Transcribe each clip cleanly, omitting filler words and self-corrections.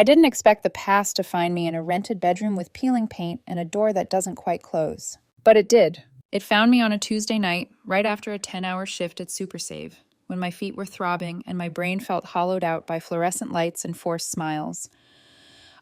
I didn't expect the past to find me in a rented bedroom with peeling paint and a door that doesn't quite close. But it did. It found me on a Tuesday night, right after a 10-hour shift at Super Save, when my feet were throbbing and my brain felt hollowed out by fluorescent lights and forced smiles.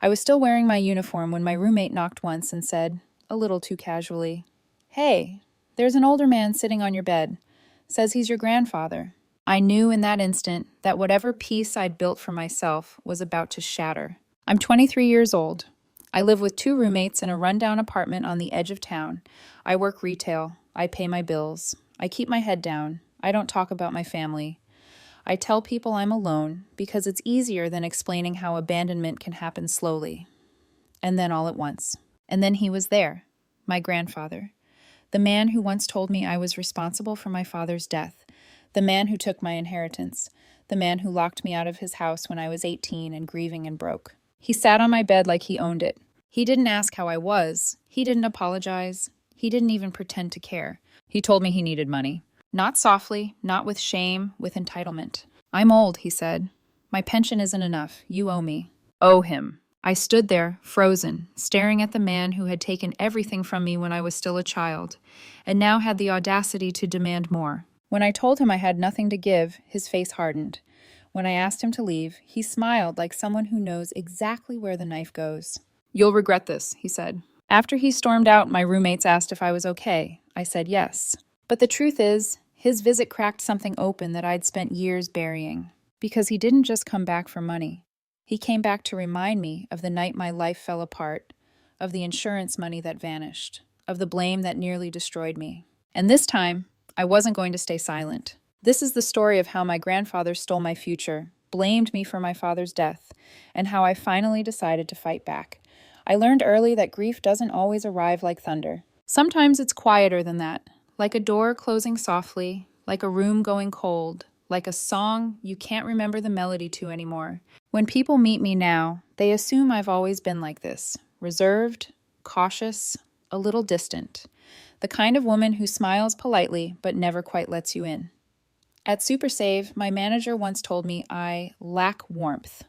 I was still wearing my uniform when my roommate knocked once and said, a little too casually, "Hey, there's an older man sitting on your bed. Says he's your grandfather." I knew in that instant that whatever peace I'd built for myself was about to shatter. I'm 23 years old. I live with 2 roommates in a rundown apartment on the edge of town. I work retail. I pay my bills. I keep my head down. I don't talk about my family. I tell people I'm alone because it's easier than explaining how abandonment can happen slowly. And then all at once. And then he was there, my grandfather. The man who once told me I was responsible for my father's death. The man who took my inheritance. The man who locked me out of his house when I was 18 and grieving and broke. He sat on my bed like he owned it. He didn't ask how I was. He didn't apologize. He didn't even pretend to care. He told me he needed money. Not softly, not with shame, with entitlement. "I'm old," he said. "My pension isn't enough. You owe me." Owe him. I stood there, frozen, staring at the man who had taken everything from me when I was still a child, and now had the audacity to demand more. When I told him I had nothing to give, his face hardened. When I asked him to leave, he smiled like someone who knows exactly where the knife goes. "You'll regret this," he said. After he stormed out, my roommates asked if I was okay. I said yes. But the truth is, his visit cracked something open that I'd spent years burying. Because he didn't just come back for money. He came back to remind me of the night my life fell apart, of the insurance money that vanished, of the blame that nearly destroyed me. And this time, I wasn't going to stay silent. This is the story of how my grandfather stole my future, blamed me for my father's death, and how I finally decided to fight back. I learned early that grief doesn't always arrive like thunder. Sometimes it's quieter than that, like a door closing softly, like a room going cold, like a song you can't remember the melody to anymore. When people meet me now, they assume I've always been like this, reserved, cautious, a little distant. The kind of woman who smiles politely but never quite lets you in. At Super Save, my manager once told me I lack warmth.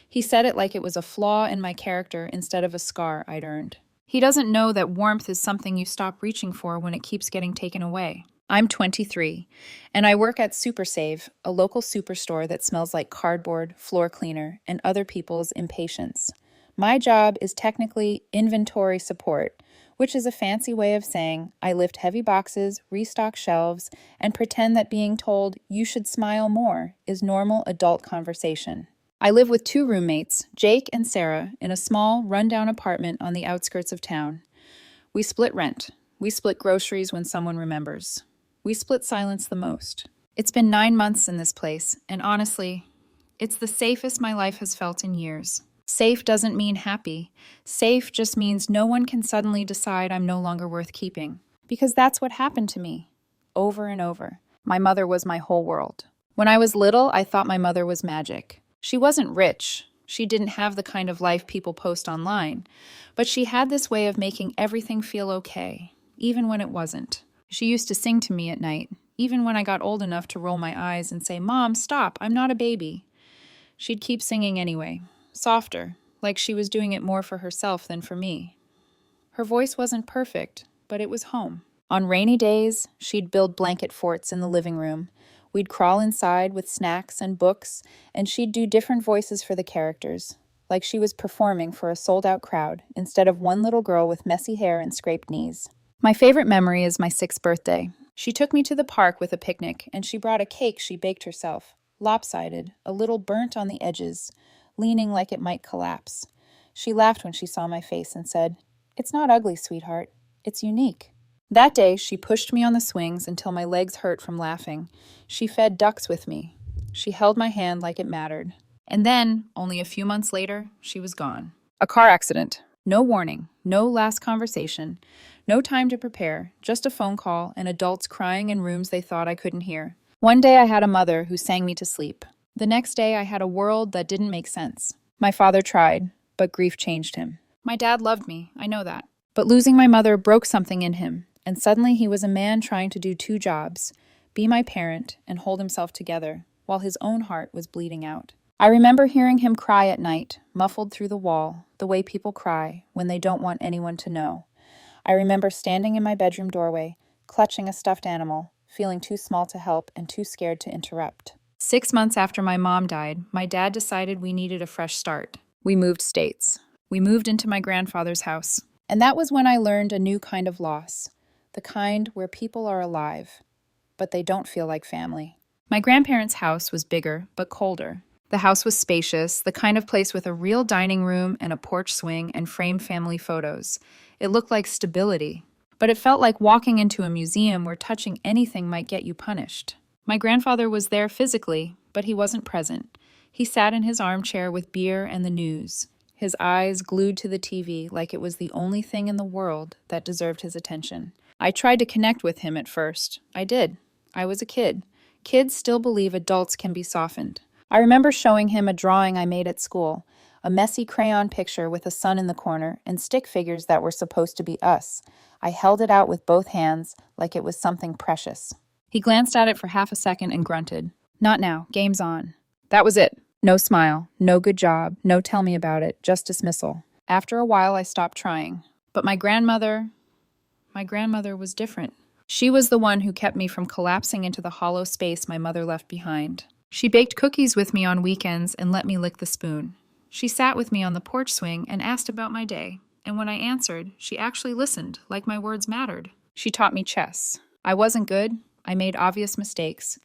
He said it like it was a flaw in my character instead of a scar I'd earned. He doesn't know that warmth is something you stop reaching for when it keeps getting taken away. I'm 23, and I work at Super Save, a local superstore that smells like cardboard, floor cleaner, and other people's impatience. My job is technically inventory support, which is a fancy way of saying I lift heavy boxes, restock shelves, and pretend that being told you should smile more is normal adult conversation. I live with 2 roommates, Jake and Sarah, in a small, rundown apartment on the outskirts of town. We split rent. We split groceries when someone remembers. We split silence the most. It's been 9 months in this place, and honestly, it's the safest my life has felt in years. Safe doesn't mean happy. Safe just means no one can suddenly decide I'm no longer worth keeping. Because that's what happened to me, over and over. My mother was my whole world. When I was little, I thought my mother was magic. She wasn't rich. She didn't have the kind of life people post online. But she had this way of making everything feel okay, even when it wasn't. She used to sing to me at night, even when I got old enough to roll my eyes and say, "Mom, stop, I'm not a baby." She'd keep singing anyway, softer, like she was doing it more for herself than for me. Her voice wasn't perfect, but it was home. On rainy days, she'd build blanket forts in the living room. We'd crawl inside with snacks and books, and she'd do different voices for the characters, like she was performing for a sold-out crowd instead of one little girl with messy hair and scraped knees. My favorite memory is my 6th birthday. She took me to the park with a picnic, and she brought a cake she baked herself, lopsided, a little burnt on the edges, leaning like it might collapse. She laughed when she saw my face and said, "It's not ugly, sweetheart. It's unique." That day, she pushed me on the swings until my legs hurt from laughing. She fed ducks with me. She held my hand like it mattered. And then, only a few months later, she was gone. A car accident. No warning, no last conversation, no time to prepare, just a phone call and adults crying in rooms they thought I couldn't hear. One day I had a mother who sang me to sleep. The next day I had a world that didn't make sense. My father tried, but grief changed him. My dad loved me, I know that. But losing my mother broke something in him, and suddenly he was a man trying to do 2 jobs, be my parent and hold himself together, while his own heart was bleeding out. I remember hearing him cry at night, muffled through the wall, the way people cry when they don't want anyone to know. I remember standing in my bedroom doorway, clutching a stuffed animal, feeling too small to help and too scared to interrupt. 6 months after my mom died, my dad decided we needed a fresh start. We moved states. We moved into my grandfather's house. And that was when I learned a new kind of loss, the kind where people are alive, but they don't feel like family. My grandparents' house was bigger, but colder. The house was spacious, the kind of place with a real dining room and a porch swing and framed family photos. It looked like stability, but it felt like walking into a museum where touching anything might get you punished. My grandfather was there physically, but he wasn't present. He sat in his armchair with beer and the news, his eyes glued to the TV like it was the only thing in the world that deserved his attention. I tried to connect with him at first. I did. I was a kid. Kids still believe adults can be softened. I remember showing him a drawing I made at school, a messy crayon picture with a sun in the corner and stick figures that were supposed to be us. I held it out with both hands like it was something precious. He glanced at it for half a second and grunted. Not now, game's on. That was it. No smile, no good job, no tell me about it, just dismissal. After a while, I stopped trying. But my grandmother was different. She was the one who kept me from collapsing into the hollow space my mother left behind. She baked cookies with me on weekends and let me lick the spoon. She sat with me on the porch swing and asked about my day. And when I answered, she actually listened, like my words mattered. She taught me chess. I wasn't good. I made obvious mistakes.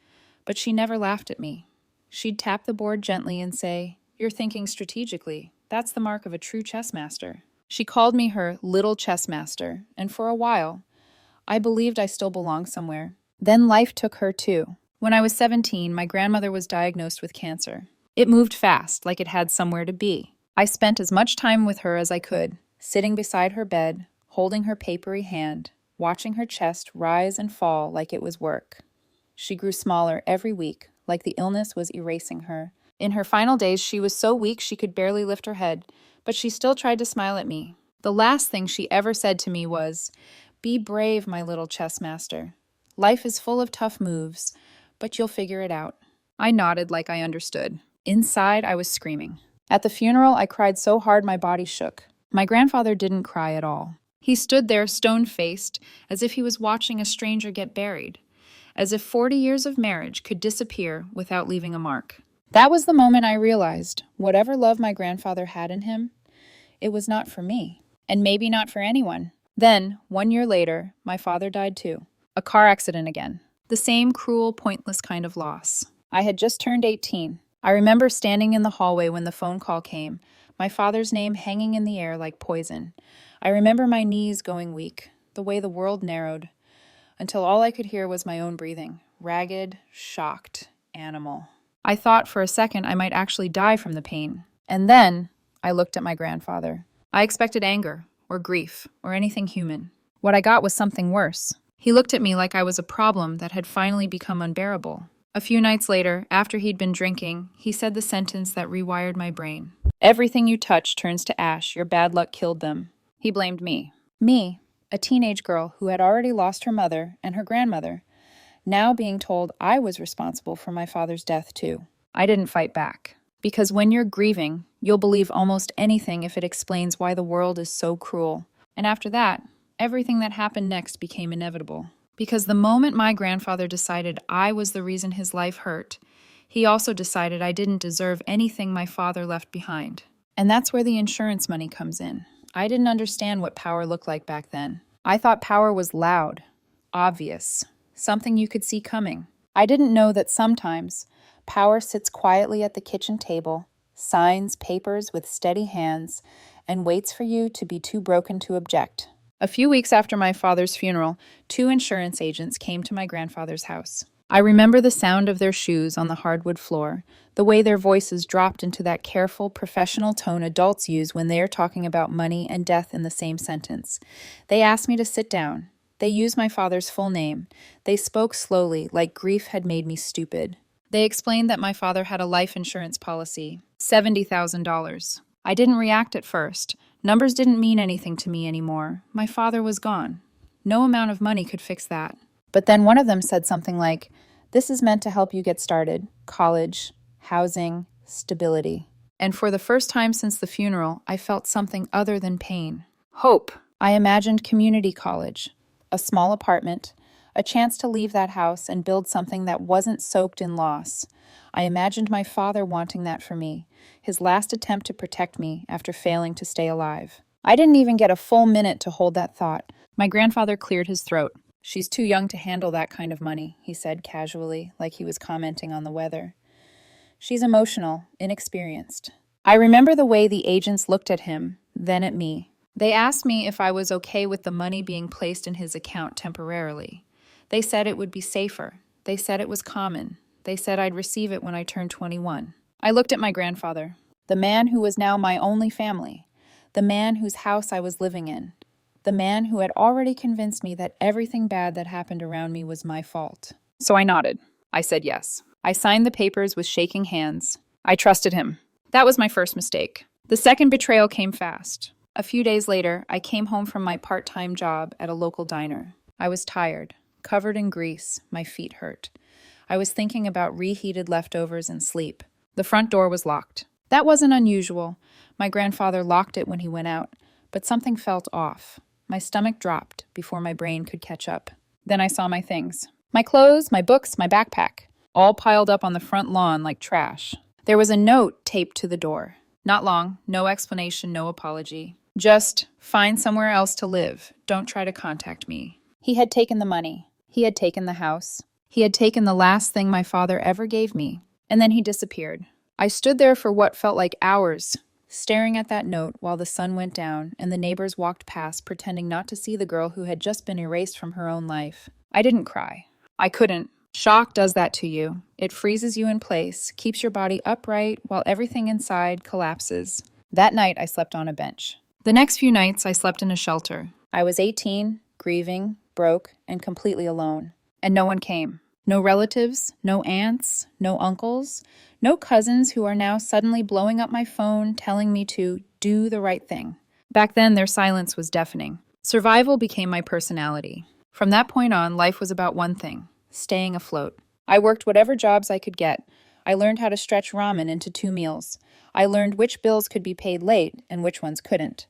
But she never laughed at me. She'd tap the board gently and say, "You're thinking strategically. That's the mark of a true chess master." She called me her little chess master, and for a while, I believed I still belonged somewhere. Then life took her too. When I was 17, my grandmother was diagnosed with cancer. It moved fast, like it had somewhere to be. I spent as much time with her as I could, sitting beside her bed, holding her papery hand, watching her chest rise and fall like it was work. She grew smaller every week, like the illness was erasing her. In her final days, she was so weak she could barely lift her head, but she still tried to smile at me. The last thing she ever said to me was, "Be brave, my little chess master. Life is full of tough moves, but you'll figure it out." I nodded like I understood. Inside, I was screaming. At the funeral, I cried so hard my body shook. My grandfather didn't cry at all. He stood there stone-faced, as if he was watching a stranger get buried, as if 40 years of marriage could disappear without leaving a mark. That was the moment I realized, whatever love my grandfather had in him, it was not for me, and maybe not for anyone. Then, 1 year later, my father died too. A car accident again. The same cruel, pointless kind of loss. I had just turned 18. I remember standing in the hallway when the phone call came, my father's name hanging in the air like poison. I remember my knees going weak, the way the world narrowed, until all I could hear was my own breathing, ragged, shocked, animal. I thought for a second I might actually die from the pain. And then I looked at my grandfather. I expected anger, or grief, or anything human. What I got was something worse. He looked at me like I was a problem that had finally become unbearable. A few nights later, after he'd been drinking, he said the sentence that rewired my brain. "Everything you touch turns to ash. Your bad luck killed them." He blamed me. Me, a teenage girl who had already lost her mother and her grandmother, now being told I was responsible for my father's death too. I didn't fight back. Because when you're grieving, you'll believe almost anything if it explains why the world is so cruel. And after that, everything that happened next became inevitable. Because the moment my grandfather decided I was the reason his life hurt, he also decided I didn't deserve anything my father left behind. And that's where the insurance money comes in. I didn't understand what power looked like back then. I thought power was loud, obvious, something you could see coming. I didn't know that sometimes power sits quietly at the kitchen table, signs papers with steady hands, and waits for you to be too broken to object. A few weeks after my father's funeral, 2 insurance agents came to my grandfather's house. I remember the sound of their shoes on the hardwood floor, the way their voices dropped into that careful, professional tone adults use when they are talking about money and death in the same sentence. They asked me to sit down. They used my father's full name. They spoke slowly, like grief had made me stupid. They explained that my father had a life insurance policy, $70,000. I didn't react at first. Numbers didn't mean anything to me anymore. My father was gone. No amount of money could fix that. But then one of them said something like, "This is meant to help you get started. College, housing, stability. And for the first time since the funeral, I felt something other than pain. Hope. I imagined community college, a small apartment, a chance to leave that house and build something that wasn't soaked in loss. I imagined my father wanting that for me, his last attempt to protect me after failing to stay alive. I didn't even get a full minute to hold that thought. My grandfather cleared his throat. "She's too young to handle that kind of money," he said casually, like he was commenting on the weather. "She's emotional, inexperienced." I remember the way the agents looked at him, then at me. They asked me if I was okay with the money being placed in his account temporarily. They said it would be safer. They said it was common. They said I'd receive it when I turned 21. I looked at my grandfather, the man who was now my only family, the man whose house I was living in, the man who had already convinced me that everything bad that happened around me was my fault. So I nodded. I said yes. I signed the papers with shaking hands. I trusted him. That was my first mistake. The second betrayal came fast. A few days later, I came home from my part-time job at a local diner. I was tired, covered in grease, my feet hurt. I was thinking about reheated leftovers and sleep. The front door was locked. That wasn't unusual. My grandfather locked it when he went out, but something felt off. My stomach dropped before my brain could catch up. Then I saw my things. My clothes, my books, my backpack, all piled up on the front lawn like trash. There was a note taped to the door. Not long, no explanation, no apology. Just, find somewhere else to live. Don't try to contact me. He had taken the money. He had taken the house. He had taken the last thing my father ever gave me. And then he disappeared. I stood there for what felt like hours, staring at that note while the sun went down and the neighbors walked past, pretending not to see the girl who had just been erased from her own life. I didn't cry. I couldn't. Shock does that to you. It freezes you in place, keeps your body upright while everything inside collapses. That night, I slept on a bench. The next few nights, I slept in a shelter. I was 18, grieving, broke, and completely alone. And no one came. No relatives, no aunts, no uncles, no cousins who are now suddenly blowing up my phone, telling me to do the right thing. Back then, their silence was deafening. Survival became my personality. From that point on, life was about one thing: staying afloat. I worked whatever jobs I could get. I learned how to stretch ramen into 2 meals. I learned which bills could be paid late and which ones couldn't.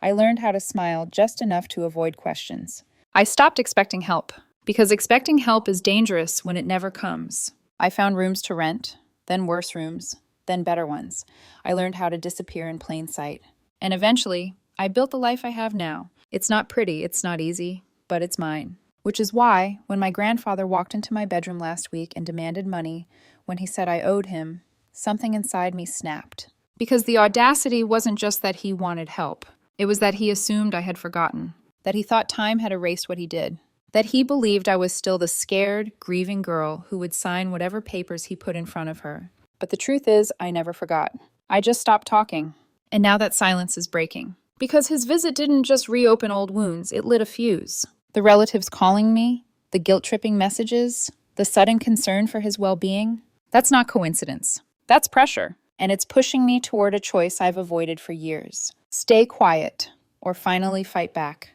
I learned how to smile just enough to avoid questions. I stopped expecting help, because expecting help is dangerous when it never comes. I found rooms to rent, then worse rooms, then better ones. I learned how to disappear in plain sight. And eventually, I built the life I have now. It's not pretty, it's not easy, but it's mine. Which is why, when my grandfather walked into my bedroom last week and demanded money, when he said I owed him, something inside me snapped. Because the audacity wasn't just that he wanted help. It was that he assumed I had forgotten. That he thought time had erased what he did. That he believed I was still the scared, grieving girl who would sign whatever papers he put in front of her. But the truth is, I never forgot. I just stopped talking. And now that silence is breaking. Because his visit didn't just reopen old wounds, it lit a fuse. The relatives calling me, the guilt-tripping messages, the sudden concern for his well-being. That's not coincidence. That's pressure. And it's pushing me toward a choice I've avoided for years. Stay quiet, or finally fight back.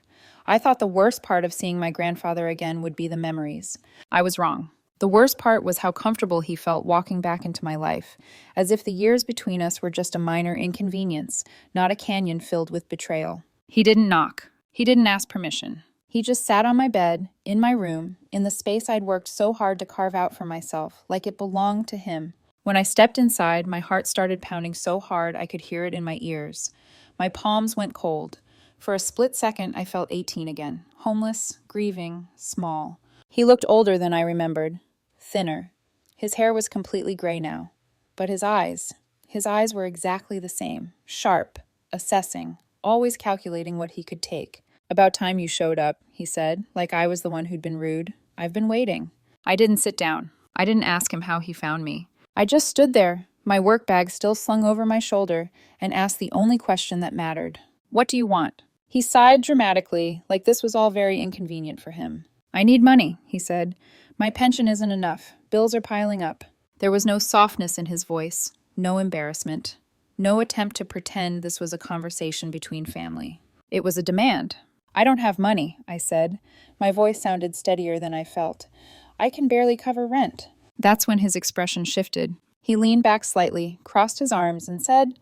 I thought the worst part of seeing my grandfather again would be the memories. I was wrong. The worst part was how comfortable he felt walking back into my life, as if the years between us were just a minor inconvenience, not a canyon filled with betrayal. He didn't knock. He didn't ask permission. He just sat on my bed, in my room, in the space I'd worked so hard to carve out for myself, like it belonged to him. When I stepped inside, my heart started pounding so hard I could hear it in my ears. My palms went cold. For a split second, I felt 18 again, homeless, grieving, small. He looked older than I remembered, thinner. His hair was completely gray now. But his eyes were exactly the same, sharp, assessing, always calculating what he could take. "About time you showed up," he said, like I was the one who'd been rude. "I've been waiting." I didn't sit down. I didn't ask him how he found me. I just stood there, my work bag still slung over my shoulder, and asked the only question that mattered. "What do you want?" He sighed dramatically, like this was all very inconvenient for him. "I need money," he said. "My pension isn't enough. Bills are piling up." There was no softness in his voice, no embarrassment, no attempt to pretend this was a conversation between family. It was a demand. "I don't have money," I said. My voice sounded steadier than I felt. "I can barely cover rent." That's when his expression shifted. He leaned back slightly, crossed his arms, and said,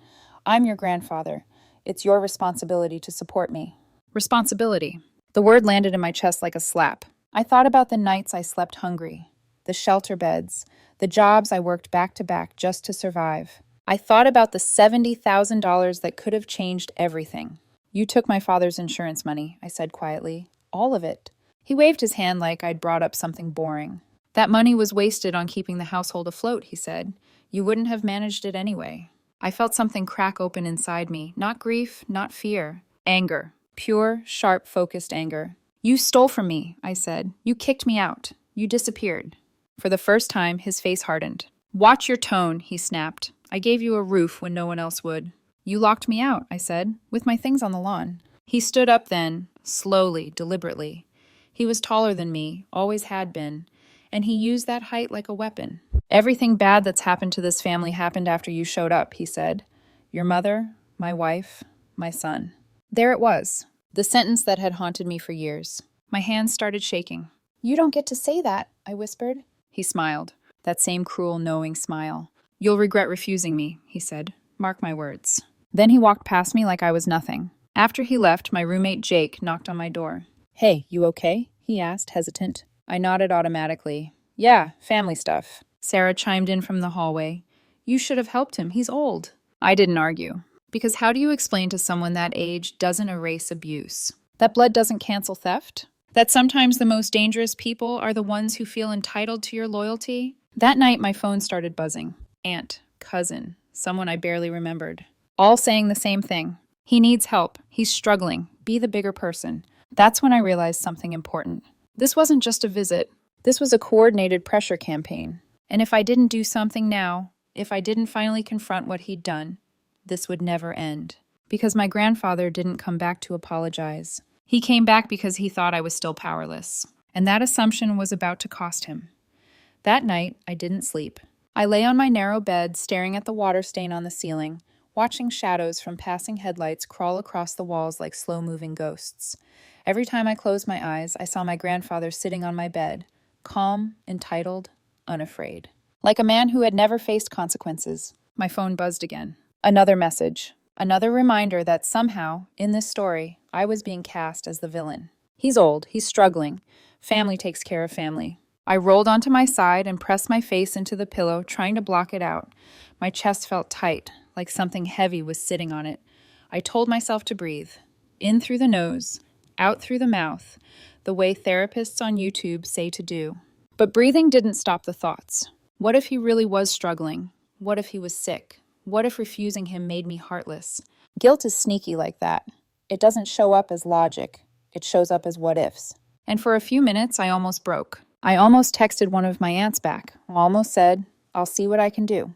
"I'm your grandfather. It's your responsibility to support me." Responsibility. The word landed in my chest like a slap. I thought about the nights I slept hungry, the shelter beds, the jobs I worked back to back just to survive. I thought about the $70,000 that could have changed everything. "You took my father's insurance money," I said quietly. "All of it." He waved his hand like I'd brought up something boring. "That money was wasted on keeping the household afloat," he said. "You wouldn't have managed it anyway." I felt something crack open inside me. Not grief, not fear. Anger. Pure, sharp, focused anger. "You stole from me," I said. "You kicked me out. You disappeared." For the first time, his face hardened. "Watch your tone," he snapped. "I gave you a roof when no one else would." "You locked me out," I said, "with my things on the lawn." He stood up then, slowly, deliberately. He was taller than me, always had been, and he used that height like a weapon. "Everything bad that's happened to this family happened after you showed up," he said. "Your mother, my wife, my son." There it was, the sentence that had haunted me for years. My hands started shaking. "You don't get to say that," I whispered. He smiled, that same cruel, knowing smile. "You'll regret refusing me," he said. "Mark my words." Then he walked past me like I was nothing. After he left, my roommate Jake knocked on my door. "Hey, you okay?" he asked, hesitant. I nodded automatically. "Yeah, family stuff." Sarah chimed in from the hallway. "You should have helped him. He's old." I didn't argue. Because how do you explain to someone that age doesn't erase abuse? That blood doesn't cancel theft? That sometimes the most dangerous people are the ones who feel entitled to your loyalty? That night, my phone started buzzing. Aunt, cousin, someone I barely remembered. All saying the same thing. "He needs help. He's struggling. Be the bigger person." That's when I realized something important. This wasn't just a visit. This was a coordinated pressure campaign. And if I didn't do something now, if I didn't finally confront what he'd done, this would never end. Because my grandfather didn't come back to apologize. He came back because he thought I was still powerless. And that assumption was about to cost him. That night, I didn't sleep. I lay on my narrow bed, staring at the water stain on the ceiling, watching shadows from passing headlights crawl across the walls like slow-moving ghosts. Every time I closed my eyes, I saw my grandfather sitting on my bed, calm, entitled, unafraid. Like a man who had never faced consequences. My phone buzzed again. Another message. Another reminder that somehow, in this story, I was being cast as the villain. He's old. He's struggling. Family takes care of family. I rolled onto my side and pressed my face into the pillow, trying to block it out. My chest felt tight, like something heavy was sitting on it. I told myself to breathe. In through the nose, out through the mouth, the way therapists on YouTube say to do. But breathing didn't stop the thoughts. What if he really was struggling? What if he was sick? What if refusing him made me heartless? Guilt is sneaky like that. It doesn't show up as logic. It shows up as what-ifs. And for a few minutes, I almost broke. I almost texted one of my aunts back. Almost said, "I'll see what I can do."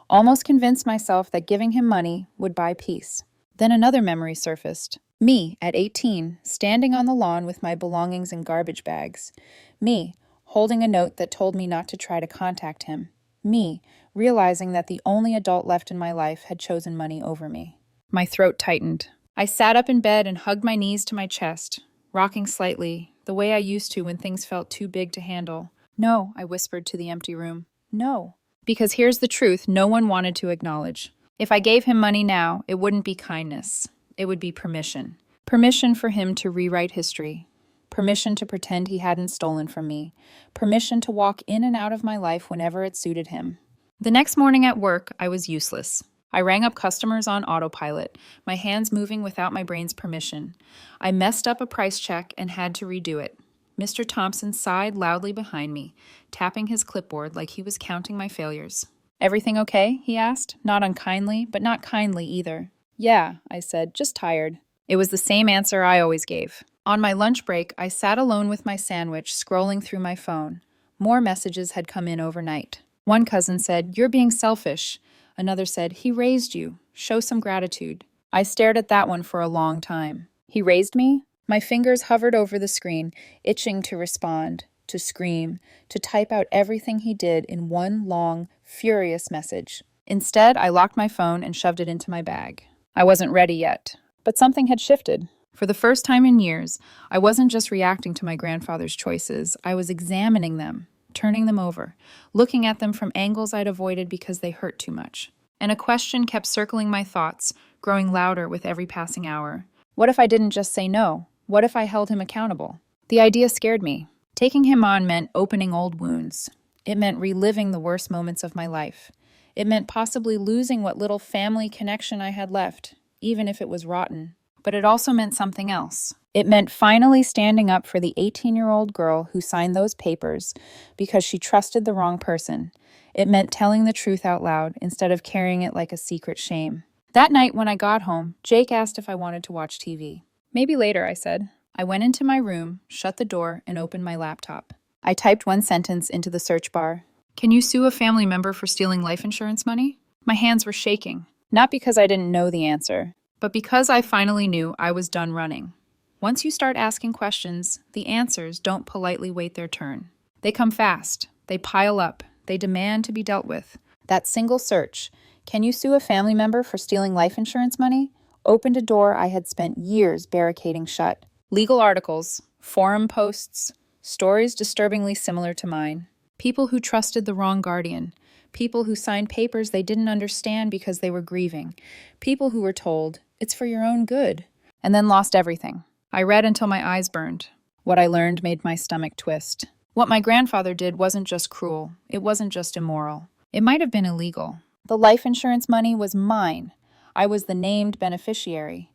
Almost convinced myself that giving him money would buy peace. Then another memory surfaced. Me, at 18, standing on the lawn with my belongings in garbage bags. Me, holding a note that told me not to try to contact him. Me, realizing that the only adult left in my life had chosen money over me. My throat tightened. I sat up in bed and hugged my knees to my chest, rocking slightly, the way I used to when things felt too big to handle. "No," I whispered to the empty room. "No." Because here's the truth no one wanted to acknowledge. If I gave him money now, it wouldn't be kindness. It would be permission. Permission for him to rewrite history. Permission to pretend he hadn't stolen from me. Permission to walk in and out of my life whenever it suited him. The next morning at work, I was useless. I rang up customers on autopilot, my hands moving without my brain's permission. I messed up a price check and had to redo it. Mr. Thompson sighed loudly behind me, tapping his clipboard like he was counting my failures. "Everything okay?" he asked, not unkindly, but not kindly either. "Yeah," I said, "just tired." It was the same answer I always gave. On my lunch break, I sat alone with my sandwich, scrolling through my phone. More messages had come in overnight. One cousin said, "You're being selfish." Another said, "He raised you. Show some gratitude." I stared at that one for a long time. He raised me? My fingers hovered over the screen, itching to respond, to scream, to type out everything he did in one long, furious message. Instead, I locked my phone and shoved it into my bag. I wasn't ready yet, but something had shifted. For the first time in years, I wasn't just reacting to my grandfather's choices, I was examining them. turning them over, looking at them from angles I'd avoided because they hurt too much. And a question kept circling my thoughts, growing louder with every passing hour. What if I didn't just say no? What if I held him accountable? The idea scared me. Taking him on meant opening old wounds. It meant reliving the worst moments of my life. It meant possibly losing what little family connection I had left, even if it was rotten. But it also meant something else. It meant finally standing up for the 18-year-old girl who signed those papers because she trusted the wrong person. It meant telling the truth out loud instead of carrying it like a secret shame. That night when I got home, Jake asked if I wanted to watch TV. Maybe later, I said. I went into my room, shut the door, and opened my laptop. I typed one sentence into the search bar. Can you sue a family member for stealing life insurance money? My hands were shaking, not because I didn't know the answer, but because I finally knew I was done running. Once you start asking questions, the answers don't politely wait their turn. They come fast, they pile up, they demand to be dealt with. That single search, can you sue a family member for stealing life insurance money, opened a door I had spent years barricading shut. Legal articles, forum posts, stories disturbingly similar to mine. People who trusted the wrong guardian. People who signed papers they didn't understand because they were grieving. People who were told, it's for your own good, and then lost everything. I read until my eyes burned. What I learned made my stomach twist. What my grandfather did wasn't just cruel. It wasn't just immoral. It might have been illegal. The life insurance money was mine. I was the named beneficiary.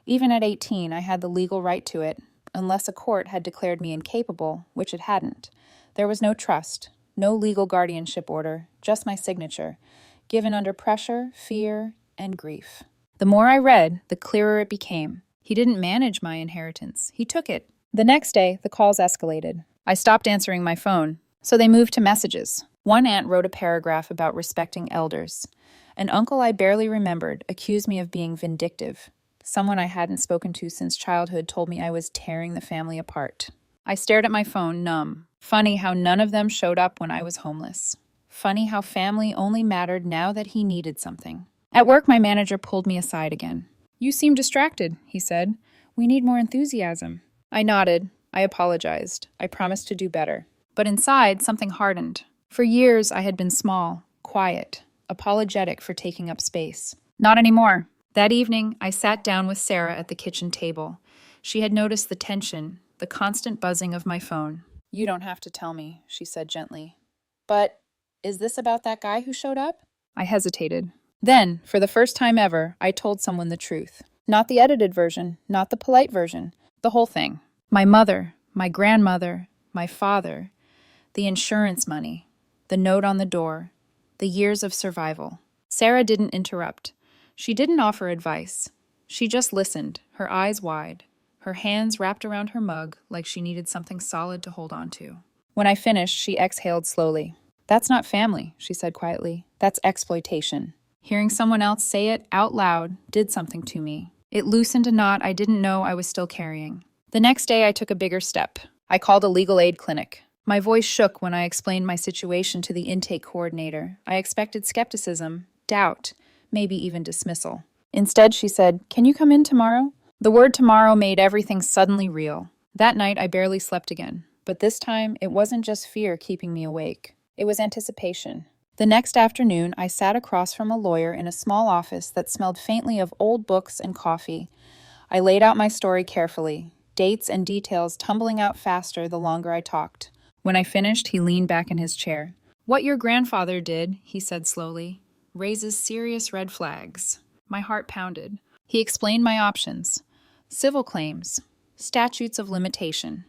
Even at 18, I had the legal right to it, unless a court had declared me incapable, which it hadn't. There was no trust, no legal guardianship order, just my signature, given under pressure, fear, and grief. The more I read, the clearer it became. He didn't manage my inheritance. He took it. The next day, the calls escalated. I stopped answering my phone, so they moved to messages. One aunt wrote a paragraph about respecting elders. An uncle I barely remembered accused me of being vindictive. Someone I hadn't spoken to since childhood told me I was tearing the family apart. I stared at my phone, numb. Funny how none of them showed up when I was homeless. Funny how family only mattered now that he needed something. At work, my manager pulled me aside again. You seem distracted, he said. We need more enthusiasm. I nodded. I apologized. I promised to do better. But inside, something hardened. For years, I had been small, quiet, apologetic for taking up space. Not anymore. That evening, I sat down with Sarah at the kitchen table. She had noticed the tension, the constant buzzing of my phone. You don't have to tell me, she said gently. But is this about that guy who showed up? I hesitated. Then, for the first time ever, I told someone the truth. Not the edited version, not the polite version, the whole thing. My mother, my grandmother, my father, the insurance money, the note on the door, the years of survival. Sarah didn't interrupt. She didn't offer advice. She just listened, her eyes wide, her hands wrapped around her mug like she needed something solid to hold on to. When I finished, she exhaled slowly. That's not family, she said quietly. That's exploitation. Hearing someone else say it out loud did something to me. It loosened a knot I didn't know I was still carrying. The next day, I took a bigger step. I called a legal aid clinic. My voice shook when I explained my situation to the intake coordinator. I expected skepticism, doubt, maybe even dismissal. Instead, she said, "Can you come in tomorrow?" The word tomorrow made everything suddenly real. That night, I barely slept again. But this time, it wasn't just fear keeping me awake. It was anticipation. The next afternoon, I sat across from a lawyer in a small office that smelled faintly of old books and coffee. I laid out my story carefully, dates and details tumbling out faster the longer I talked. When I finished, he leaned back in his chair. "What your grandfather did," he said slowly, "raises serious red flags." My heart pounded. He explained my options. Civil claims, statutes of limitation,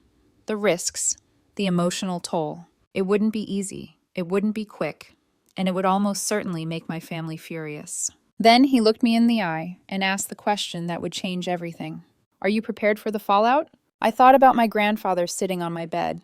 the risks, the emotional toll. It wouldn't be easy. It wouldn't be quick. And it would almost certainly make my family furious. Then he looked me in the eye and asked the question that would change everything. "Are you prepared for the fallout?" I thought about my grandfather sitting on my bed,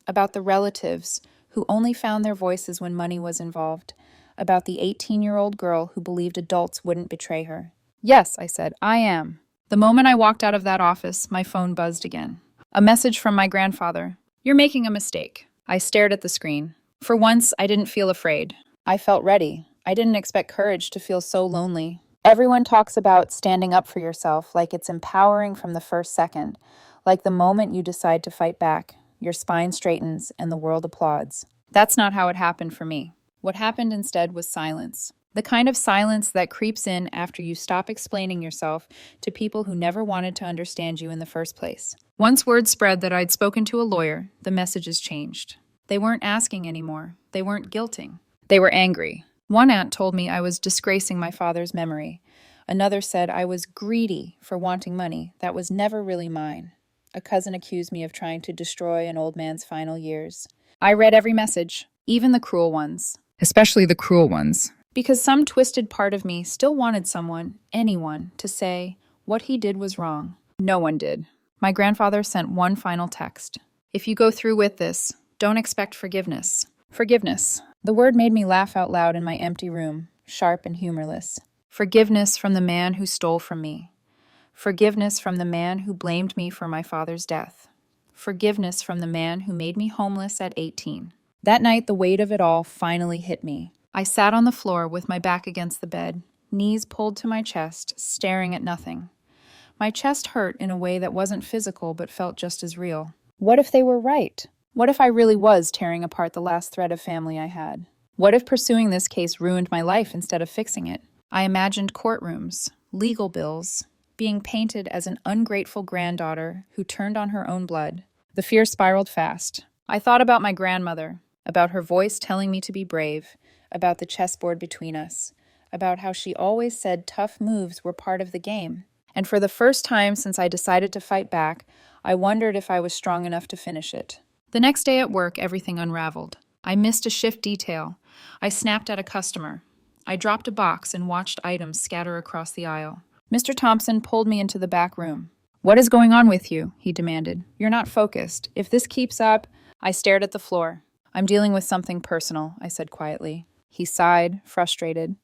about the relatives who only found their voices when money was involved, about the 18-year-old girl who believed adults wouldn't betray her. "Yes," I said, "I am." The moment I walked out of that office, my phone buzzed again. A message from my grandfather. "You're making a mistake." I stared at the screen. For once, I didn't feel afraid. I felt ready. I didn't expect courage to feel so lonely. Everyone talks about standing up for yourself like it's empowering from the first second, like the moment you decide to fight back, your spine straightens and the world applauds. That's not how it happened for me. What happened instead was silence. The kind of silence that creeps in after you stop explaining yourself to people who never wanted to understand you in the first place. Once word spread that I'd spoken to a lawyer, the messages changed. They weren't asking anymore. They weren't guilting. They were angry. One aunt told me I was disgracing my father's memory. Another said I was greedy for wanting money that was never really mine. A cousin accused me of trying to destroy an old man's final years. I read every message, even the cruel ones. Especially the cruel ones. Because some twisted part of me still wanted someone, anyone, to say what he did was wrong. No one did. My grandfather sent one final text. If you go through with this, don't expect forgiveness. Forgiveness. The word made me laugh out loud in my empty room, sharp and humorless. Forgiveness from the man who stole from me. Forgiveness from the man who blamed me for my father's death. Forgiveness from the man who made me homeless at 18. That night, the weight of it all finally hit me. I sat on the floor with my back against the bed, knees pulled to my chest, staring at nothing. My chest hurt in a way that wasn't physical but felt just as real. What if they were right? What if I really was tearing apart the last thread of family I had? What if pursuing this case ruined my life instead of fixing it? I imagined courtrooms, legal bills, being painted as an ungrateful granddaughter who turned on her own blood. The fear spiraled fast. I thought about my grandmother, about her voice telling me to be brave, about the chessboard between us, about how she always said tough moves were part of the game. And for the first time since I decided to fight back, I wondered if I was strong enough to finish it. The next day at work, everything unraveled. I missed a shift detail. I snapped at a customer. I dropped a box and watched items scatter across the aisle. Mr. Thompson pulled me into the back room. "What is going on with you?" he demanded. "You're not focused. If this keeps up—" I stared at the floor. "I'm dealing with something personal," I said quietly. He sighed, frustrated.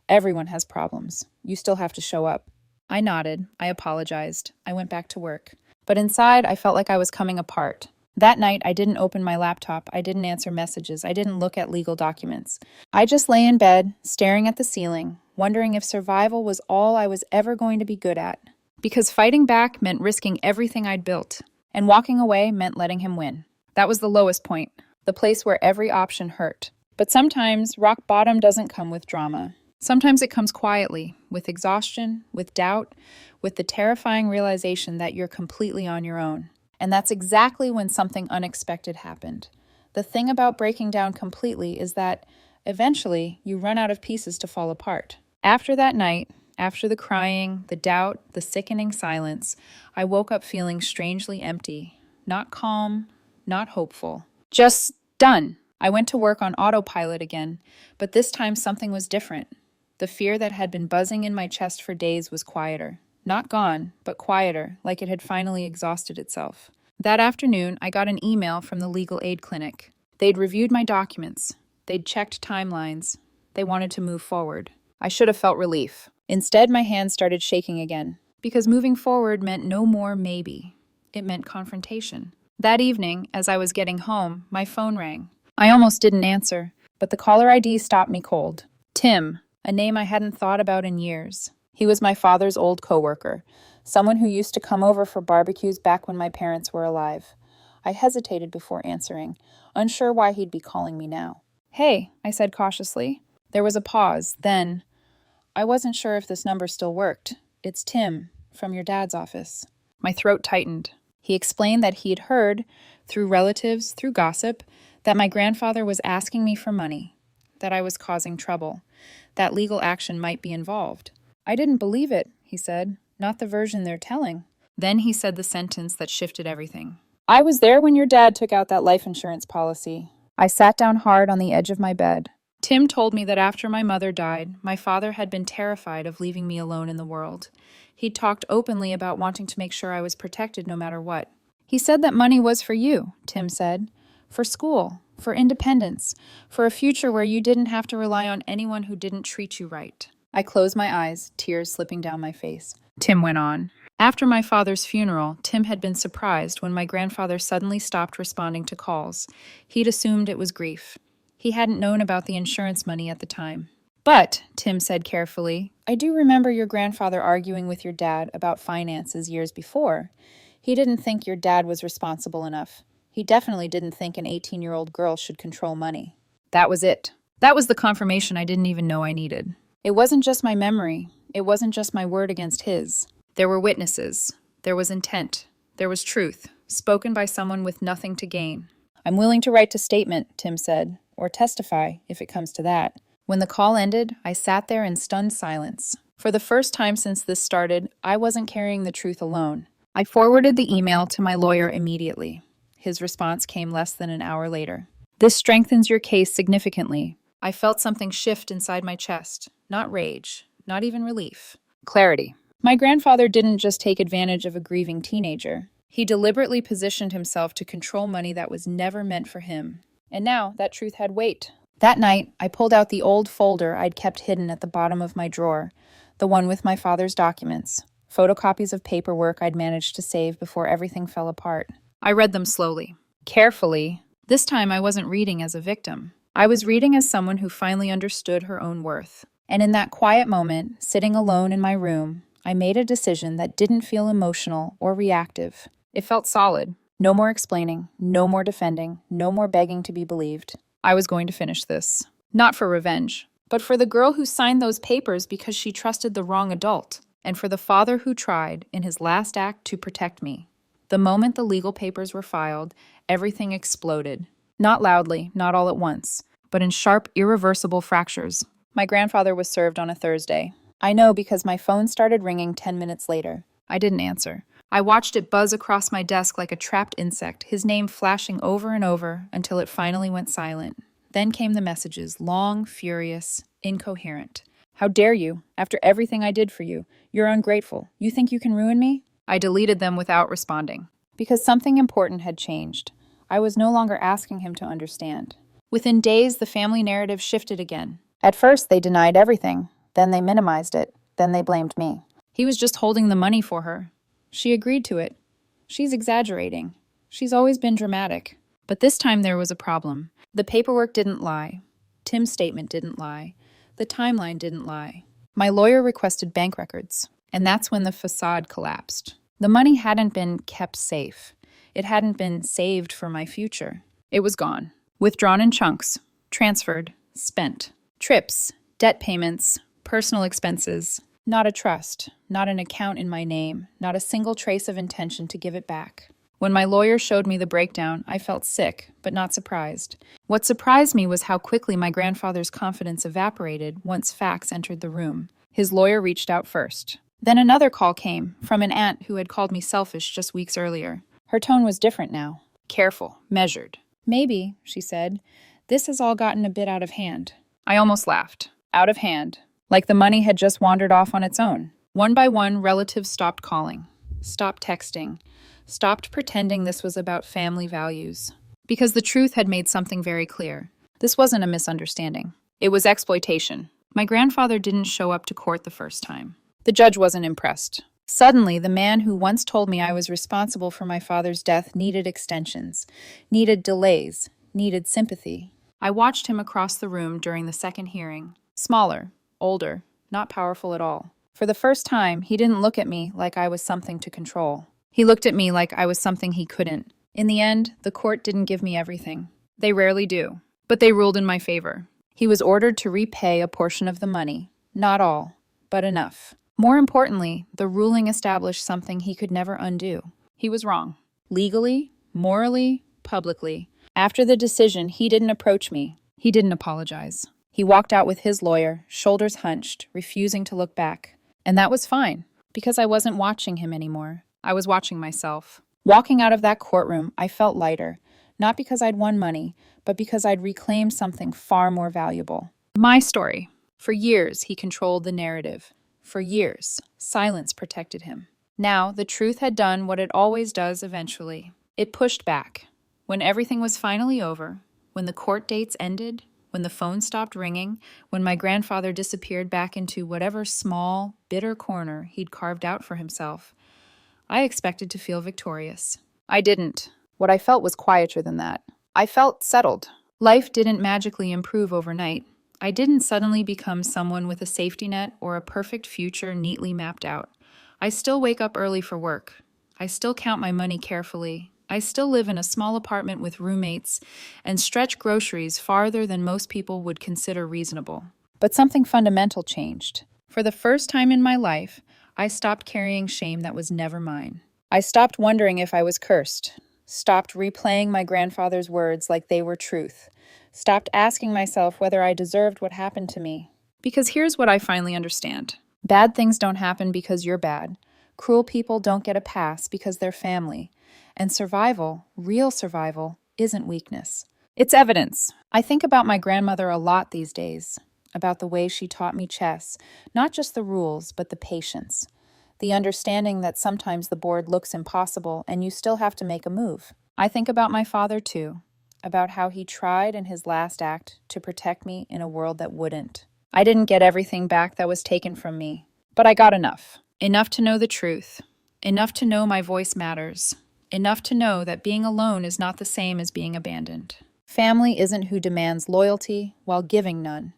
"Everyone has problems. You still have to show up." I nodded. I apologized. I went back to work. But inside, I felt like I was coming apart. That night, I didn't open my laptop. I didn't answer messages. I didn't look at legal documents. I just lay in bed, staring at the ceiling, wondering if survival was all I was ever going to be good at. Because fighting back meant risking everything I'd built, and walking away meant letting him win. That was the lowest point, the place where every option hurt. But sometimes rock bottom doesn't come with drama. Sometimes it comes quietly, with exhaustion, with doubt, with the terrifying realization that you're completely on your own. And that's exactly when something unexpected happened. The thing about breaking down completely is that eventually you run out of pieces to fall apart. After that night, after the crying, the doubt, the sickening silence, I woke up feeling strangely empty, not calm, not hopeful. Just done. I went to work on autopilot again, but this time something was different. The fear that had been buzzing in my chest for days was quieter. Not gone, but quieter, like it had finally exhausted itself. That afternoon, I got an email from the legal aid clinic. They'd reviewed my documents. They'd checked timelines. They wanted to move forward. I should have felt relief. Instead, my hands started shaking again, because moving forward meant no more maybe. It meant confrontation. That evening, as I was getting home, my phone rang. I almost didn't answer, but the caller ID stopped me cold. Tim, a name I hadn't thought about in years. He was my father's old coworker, someone who used to come over for barbecues back when my parents were alive. I hesitated before answering, unsure why he'd be calling me now. "Hey," I said cautiously. There was a pause, then, "I wasn't sure if this number still worked. It's Tim, from your dad's office." My throat tightened. He explained that he'd heard, through relatives, through gossip, that my grandfather was asking me for money, that I was causing trouble, that legal action might be involved. "I didn't believe it," he said. "Not the version they're telling." Then he said the sentence that shifted everything. "I was there when your dad took out that life insurance policy." I sat down hard on the edge of my bed. Tim told me that after my mother died, my father had been terrified of leaving me alone in the world. He'd talked openly about wanting to make sure I was protected no matter what. "He said that money was for you," Tim said. "For school, for independence, for a future where you didn't have to rely on anyone who didn't treat you right." I closed my eyes, tears slipping down my face. Tim went on. After my father's funeral, Tim had been surprised when my grandfather suddenly stopped responding to calls. He'd assumed it was grief. He hadn't known about the insurance money at the time. "But," Tim said carefully, "I do remember your grandfather arguing with your dad about finances years before. He didn't think your dad was responsible enough. He definitely didn't think an 18-year-old girl should control money. That was it. That was the confirmation I didn't even know I needed. It wasn't just my memory. It wasn't just my word against his. There were witnesses. There was intent. There was truth, spoken by someone with nothing to gain. I'm willing to write to statement, Tim said, or testify, if it comes to that. When the call ended, I sat there in stunned silence. For the first time since this started, I wasn't carrying the truth alone. I forwarded the email to my lawyer immediately. His response came less than an hour later. This strengthens your case significantly. I felt something shift inside my chest. Not rage, not even relief. Clarity. My grandfather didn't just take advantage of a grieving teenager. He deliberately positioned himself to control money that was never meant for him. And now that truth had weight. That night, I pulled out the old folder I'd kept hidden at the bottom of my drawer, the one with my father's documents, photocopies of paperwork I'd managed to save before everything fell apart. I read them slowly, carefully. This time I wasn't reading as a victim. I was reading as someone who finally understood her own worth. And in that quiet moment, sitting alone in my room, I made a decision that didn't feel emotional or reactive. It felt solid. No more explaining, no more defending, no more begging to be believed. I was going to finish this. Not for revenge, but for the girl who signed those papers because she trusted the wrong adult, and for the father who tried, in his last act, to protect me. The moment the legal papers were filed, everything exploded. Not loudly, not all at once, but in sharp, irreversible fractures. My grandfather was served on a Thursday. I know because my phone started ringing 10 minutes later. I didn't answer. I watched it buzz across my desk like a trapped insect, his name flashing over and over until it finally went silent. Then came the messages, long, furious, incoherent. How dare you? After everything I did for you. You're ungrateful. You think you can ruin me? I deleted them without responding. Because something important had changed. I was no longer asking him to understand. Within days, the family narrative shifted again. At first, they denied everything. Then they minimized it. Then they blamed me. He was just holding the money for her. She agreed to it. She's exaggerating. She's always been dramatic. But this time there was a problem. The paperwork didn't lie. Tim's statement didn't lie. The timeline didn't lie. My lawyer requested bank records. And that's when the facade collapsed. The money hadn't been kept safe. It hadn't been saved for my future. It was gone. Withdrawn in chunks. Transferred. Spent. Trips. Debt payments. Personal expenses. Not a trust, not an account in my name, not a single trace of intention to give it back. When my lawyer showed me the breakdown, I felt sick, but not surprised. What surprised me was how quickly my grandfather's confidence evaporated once facts entered the room. His lawyer reached out first. Then another call came, from an aunt who had called me selfish just weeks earlier. Her tone was different now. Careful, measured. Maybe, she said, this has all gotten a bit out of hand. I almost laughed. Out of hand. Like the money had just wandered off on its own. One by one, relatives stopped calling, stopped texting, stopped pretending this was about family values. Because the truth had made something very clear. This wasn't a misunderstanding. It was exploitation. My grandfather didn't show up to court the first time. The judge wasn't impressed. Suddenly, the man who once told me I was responsible for my father's death needed extensions, needed delays, needed sympathy. I watched him across the room during the second hearing. Smaller. Older, not powerful at all. For the first time, he didn't look at me like I was something to control. He looked at me like I was something he couldn't. In the end, the court didn't give me everything. They rarely do. But they ruled in my favor. He was ordered to repay a portion of the money. Not all, but enough. More importantly, the ruling established something he could never undo. He was wrong. Legally, morally, publicly. After the decision, he didn't approach me. He didn't apologize. He walked out with his lawyer, shoulders hunched, refusing to look back. And that was fine, because I wasn't watching him anymore. I was watching myself. Walking out of that courtroom, I felt lighter, not because I'd won money, but because I'd reclaimed something far more valuable. My story. For years, he controlled the narrative. For years, silence protected him. Now, the truth had done what it always does eventually. It pushed back. When everything was finally over, when the court dates ended, when the phone stopped ringing, when my grandfather disappeared back into whatever small, bitter corner he'd carved out for himself, I expected to feel victorious. I didn't. What I felt was quieter than that. I felt settled. Life didn't magically improve overnight. I didn't suddenly become someone with a safety net or a perfect future neatly mapped out. I still wake up early for work. I still count my money carefully. I still live in a small apartment with roommates and stretch groceries farther than most people would consider reasonable. But something fundamental changed. For the first time in my life, I stopped carrying shame that was never mine. I stopped wondering if I was cursed, stopped replaying my grandfather's words like they were truth, stopped asking myself whether I deserved what happened to me. Because here's what I finally understand. Bad things don't happen because you're bad. Cruel people don't get a pass because they're family. And survival, real survival, isn't weakness. It's evidence. I think about my grandmother a lot these days, about the way she taught me chess, not just the rules, but the patience. The understanding that sometimes the board looks impossible and you still have to make a move. I think about my father too, about how he tried in his last act to protect me in a world that wouldn't. I didn't get everything back that was taken from me, but I got enough. Enough to know the truth. Enough to know my voice matters. Enough to know that being alone is not the same as being abandoned. Family isn't who demands loyalty while giving none.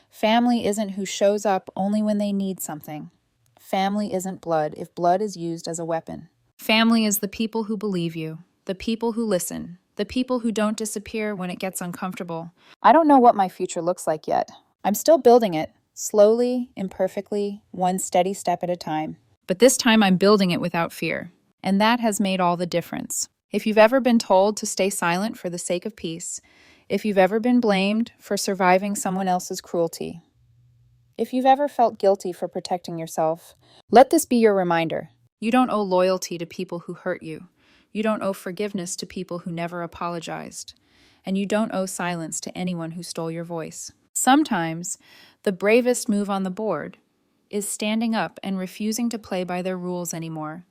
Family isn't who shows up only when they need something. Family isn't blood if blood is used as a weapon. Family is the people who believe you, the people who listen, the people who don't disappear when it gets uncomfortable. I don't know what my future looks like yet. I'm still building it, slowly, imperfectly, one steady step at a time. But this time I'm building it without fear. And that has made all the difference. If you've ever been told to stay silent for the sake of peace, if you've ever been blamed for surviving someone else's cruelty, if you've ever felt guilty for protecting yourself, let this be your reminder. You don't owe loyalty to people who hurt you. You don't owe forgiveness to people who never apologized. And you don't owe silence to anyone who stole your voice. Sometimes, the bravest move on the board is standing up and refusing to play by their rules anymore.